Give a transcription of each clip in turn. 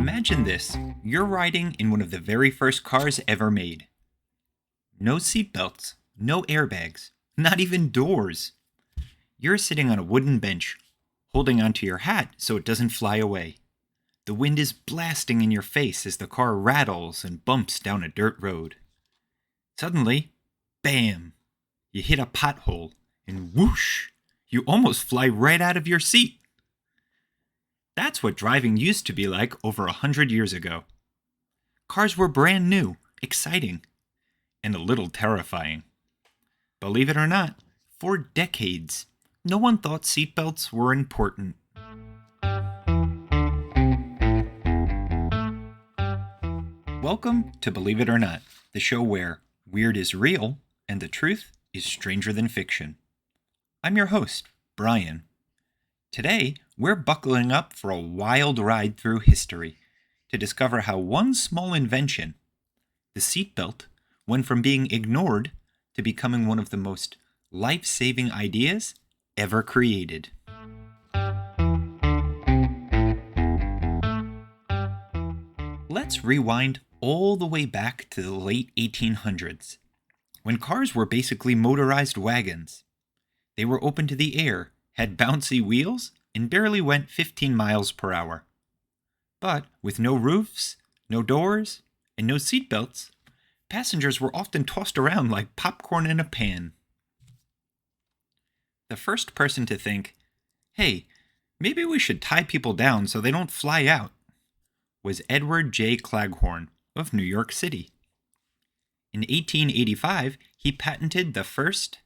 Imagine this. You're riding in one of the very first cars ever made. No seatbelts, no airbags, not even doors. You're sitting on a wooden bench, holding onto your hat so it doesn't fly away. The wind is blasting in your face as the car rattles and bumps down a dirt road. Suddenly, bam! You hit a pothole, and whoosh! You almost fly right out of your seat. That's what driving used to be like over 100 years ago. Cars were brand new, exciting, and a little terrifying. Believe it or not, for decades, no one thought seatbelts were important. Welcome to Believe It or Not, the show where weird is real and the truth is stranger than fiction. I'm your host, Bryan. Today, we're buckling up for a wild ride through history to discover how one small invention, the seatbelt, went from being ignored to becoming one of the most life-saving ideas ever created. Let's rewind all the way back to the late 1800s, when cars were basically motorized wagons. They were open to the air, had bouncy wheels, and barely went 15 miles per hour. But with no roofs, no doors, and no seatbelts, passengers were often tossed around like popcorn in a pan. The first person to think, hey, maybe we should tie people down so they don't fly out, was Edward J. Claghorn of New York City. In 1885, he patented the first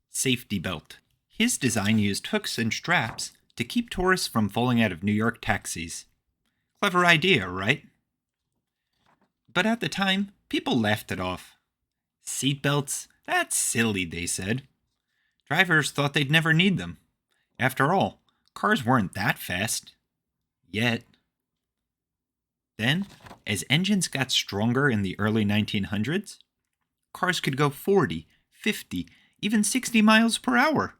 safety belt. His design used hooks and straps to keep tourists from falling out of New York taxis. Clever idea, right? But at the time, people laughed it off. Seatbelts? That's silly, they said. Drivers thought they'd never need them. After all, cars weren't that fast. Yet. Then, as engines got stronger in the early 1900s, cars could go 40, 50, even 60 miles per hour.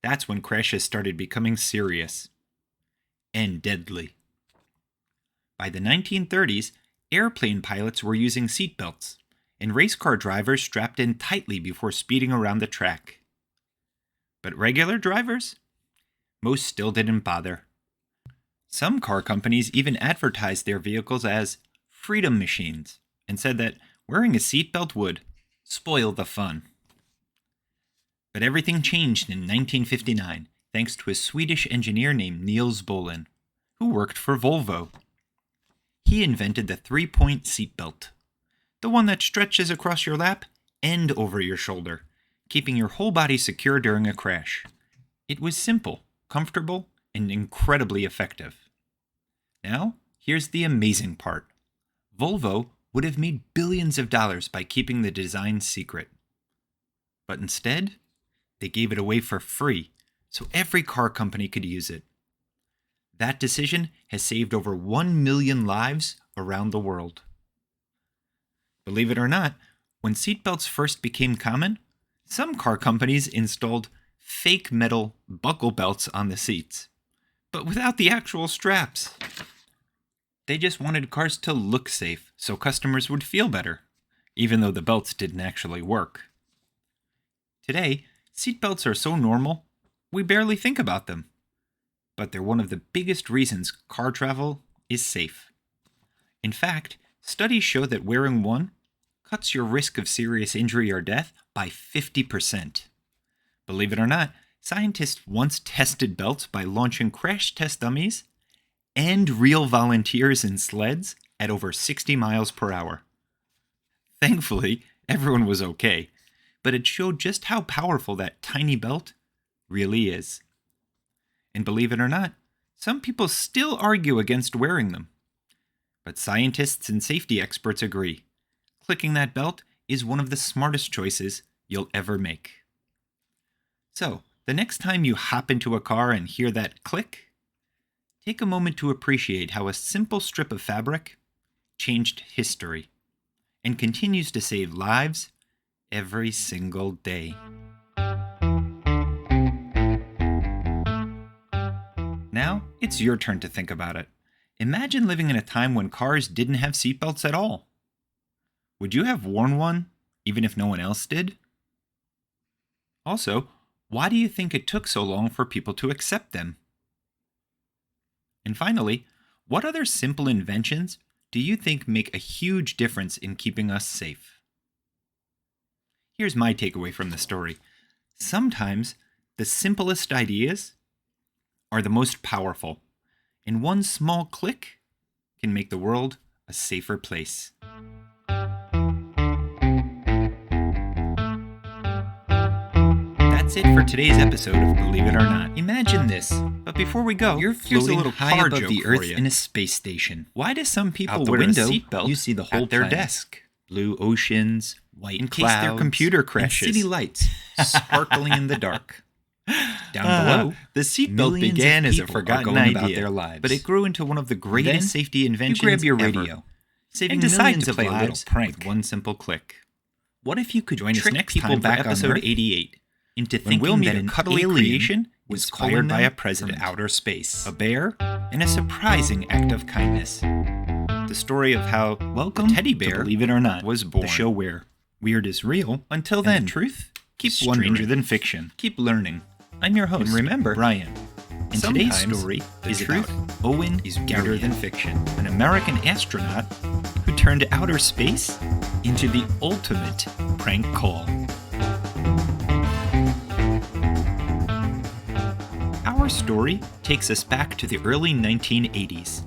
That's when crashes started becoming serious and deadly. By the 1930s, airplane pilots were using seatbelts, and race car drivers strapped in tightly before speeding around the track. But regular drivers? Most still didn't bother. Some car companies even advertised their vehicles as freedom machines and said that wearing a seatbelt would spoil the fun. But everything changed in 1959 thanks to a Swedish engineer named Nils Bohlin, who worked for Volvo. He invented the three-point seatbelt, the one that stretches across your lap and over your shoulder, keeping your whole body secure during a crash. It was simple, comfortable, and incredibly effective. Now, here's the amazing part. Volvo would have made billions of dollars by keeping the design secret. But instead, they gave it away for free, so every car company could use it. That decision has saved over 1 million lives around the world. Believe it or not, when seatbelts first became common, some car companies installed fake metal buckle belts on the seats, but without the actual straps. They just wanted cars to look safe so customers would feel better, even though the belts didn't actually work. Today, seatbelts are so normal, we barely think about them. But they're one of the biggest reasons car travel is safe. In fact, studies show that wearing one cuts your risk of serious injury or death by 50%. Believe it or not, scientists once tested belts by launching crash test dummies and real volunteers in sleds at over 60 miles per hour. Thankfully, everyone was okay, but it showed just how powerful that tiny belt really is. And believe it or not, some people still argue against wearing them. But scientists and safety experts agree. Clicking that belt is one of the smartest choices you'll ever make. So, the next time you hop into a car and hear that click, take a moment to appreciate how a simple strip of fabric changed history and continues to save lives every single day. Now, it's your turn to think about it. Imagine living in a time when cars didn't have seatbelts at all. Would you have worn one, even if no one else did? Also, why do you think it took so long for people to accept them? And finally, what other simple inventions do you think make a huge difference in keeping us safe? Here's my takeaway from the story. Sometimes the simplest ideas are the most powerful, and one small click can make the world a safer place. That's it for today's episode of Believe It or Not. Imagine this, but before we go, you're floating high above the Earth in a space station. Why do some people wear a seatbelt? You see the whole their desk. Blue oceans, white in clouds, case their computer crashes, and city lights sparkling in the dark. Down below, the seatbelt began as a forgotten idea about their lives, but it grew into one of the greatest safety inventions ever. You grab your radio, saving millions of lives with one simple click. What if you could join us next time for episode 88 into thinking that an cuddly creation was inspired by a president, outer space, a bear, and a surprising act of kindness? The story of how the teddy bear, believe it or not, was born. The show where weird is real. Until then, the truth keeps stranger than fiction. Keep learning. I'm your host, and remember, Bryan. And today's story is about Owen is weirder than fiction, an American astronaut who turned outer space into the ultimate prank call. Our story takes us back to the early 1980s.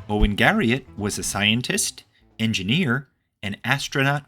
Owen Garriott was a scientist, engineer, and astronaut